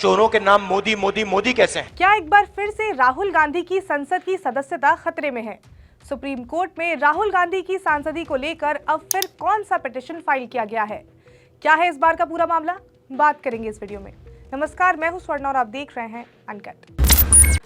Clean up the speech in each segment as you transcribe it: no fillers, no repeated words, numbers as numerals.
चोरों के नाम मोदी मोदी मोदी कैसे हैं? क्या एक बार फिर से राहुल गांधी की संसद की सदस्यता खतरे में है? सुप्रीम कोर्ट में राहुल गांधी की सांसदी को लेकर अब फिर कौन सा पिटीशन फाइल किया गया है? क्या है इस बार का पूरा मामला? बात करेंगे इस वीडियो में। नमस्कार, मैं हूं स्वर्णा और आप देख रहे हैं अनकट।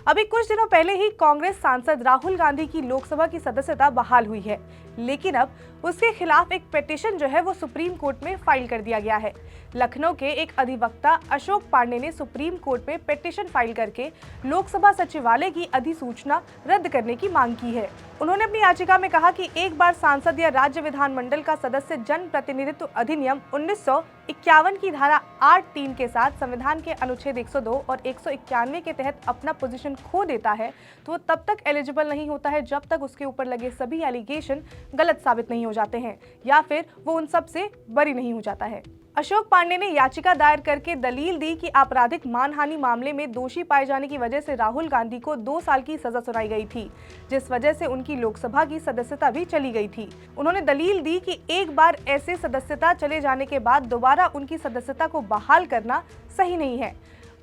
अभी कुछ दिनों पहले ही कांग्रेस सांसद राहुल गांधी की लोकसभा की सदस्यता बहाल हुई है, लेकिन अब उसके खिलाफ एक पिटीशन जो है वो सुप्रीम कोर्ट में फाइल कर दिया गया है। लखनऊ के एक अधिवक्ता अशोक पांडे ने सुप्रीम कोर्ट में पिटीशन फाइल करके लोकसभा सचिवालय की अधिसूचना रद्द करने की मांग की है। उन्होंने अपनी याचिका में कहा कि एक बार सांसद या राज्य विधानमंडल का सदस्य जन प्रतिनिधित्व अधिनियम 1951 की धारा 8(3) के साथ संविधान के अनुच्छेद 102 और 191 के तहत अपना पोजीशन खो देता है तो वो तब तक एलिजिबल नहीं होता है जब तक उसके ऊपर लगे सभी एलिगेशन गलत साबित नहीं हो जाते हैं या फिर वो उन सब से बरी नहीं हो जाता है। अशोक पांडे ने याचिका दायर करके दलील दी कि आपराधिक मानहानि मामले में दोषी पाए जाने की वजह से राहुल गांधी को 2 साल की सजा सुनाई गई थी, जिस वजह से उनकी लोकसभा की सदस्यता भी चली गई थी। उन्होंने दलील दी कि एक बार ऐसे सदस्यता चले जाने के बाद दोबारा उनकी सदस्यता को बहाल करना सही नहीं है।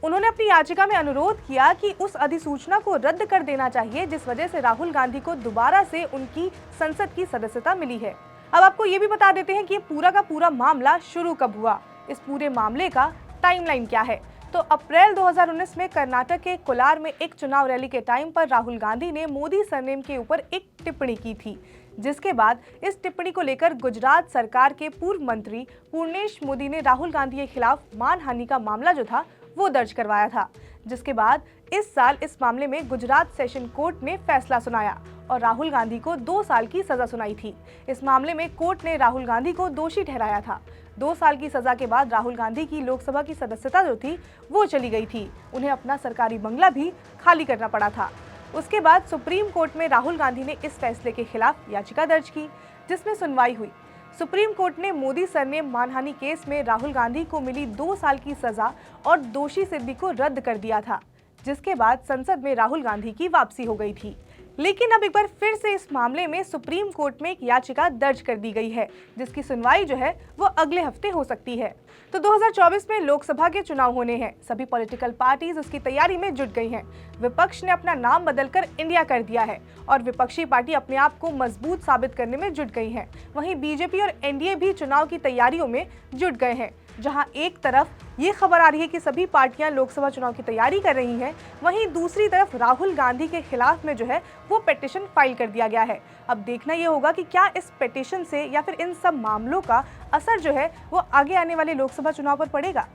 उन्होंने अपनी याचिका में अनुरोध किया कि उस अधिसूचना को रद्द कर देना चाहिए जिस वजह से राहुल गांधी को दोबारा से उनकी संसद की सदस्यता मिली है। अब आपको ये भी बता देते हैं कि ये पूरा का पूरा मामला शुरू कब हुआ, इस पूरे मामले का टाइमलाइन क्या है। तो अप्रैल 2019 में कर्नाटक के कोलार में एक चुनाव रैली के टाइम पर राहुल गांधी ने मोदी सरनेम के ऊपर एक टिप्पणी की थी, जिसके बाद इस टिप्पणी को लेकर गुजरात सरकार के पूर्व मंत्री पूर्णेश मोदी ने राहुल गांधी के खिलाफ मानहानि का मामला जो था वो दर्ज करवाया था, जिसके बाद इस साल इस मामले में गुजरात सेशन कोर्ट ने फैसला सुनाया और राहुल गांधी को 2 साल की सजा सुनाई थी। इस मामले में कोर्ट ने राहुल गांधी को दोषी ठहराया था। 2 साल की सजा के बाद राहुल गांधी की लोकसभा की सदस्यता जो थी वो चली गई थी। उन्हें अपना सरकारी बंगला भी खाली करना पड़ा था। उसके बाद सुप्रीम कोर्ट में राहुल गांधी ने इस फैसले के खिलाफ याचिका दर्ज की, जिसमें सुनवाई हुई। सुप्रीम कोर्ट ने मोदी सरनेम मानहानि केस में राहुल गांधी को मिली 2 साल की सजा और दोषी सिद्धि को रद्द कर दिया था, जिसके बाद संसद में राहुल गांधी की वापसी हो गई थी। लेकिन अब एक बार फिर से इस मामले में सुप्रीम कोर्ट में एक याचिका दर्ज कर दी गई है, जिसकी सुनवाई जो है वो अगले हफ्ते हो सकती है। तो 2024 में लोकसभा के चुनाव होने हैं। सभी पॉलिटिकल पार्टीज उसकी तैयारी में जुट गई हैं। विपक्ष ने अपना नाम बदलकर इंडिया कर दिया है और विपक्षी पार्टी अपने आप को मजबूत साबित करने में जुट गई हैं। वहीं बीजेपी और एनडीए भी चुनाव की तैयारियों में जुट गए हैं। जहां एक तरफ ये खबर आ रही है कि सभी पार्टियां लोकसभा चुनाव की तैयारी कर रही हैं, वहीं दूसरी तरफ राहुल गांधी के खिलाफ में जो है वो पिटीशन फाइल कर दिया गया है। अब देखना ये होगा कि क्या इस पिटीशन से या फिर इन सब मामलों का असर जो है वो आगे आने वाले लोकसभा चुनाव पर पड़ेगा।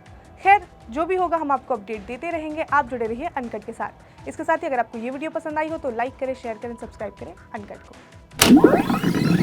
खैर, जो भी होगा हम आपको अपडेट देते रहेंगे। आप जुड़े रहिए अनकट के साथ। इसके साथ ही अगर आपको ये वीडियो पसंद आई हो तो लाइक करें, शेयर करें, सब्सक्राइब करें अनकट को।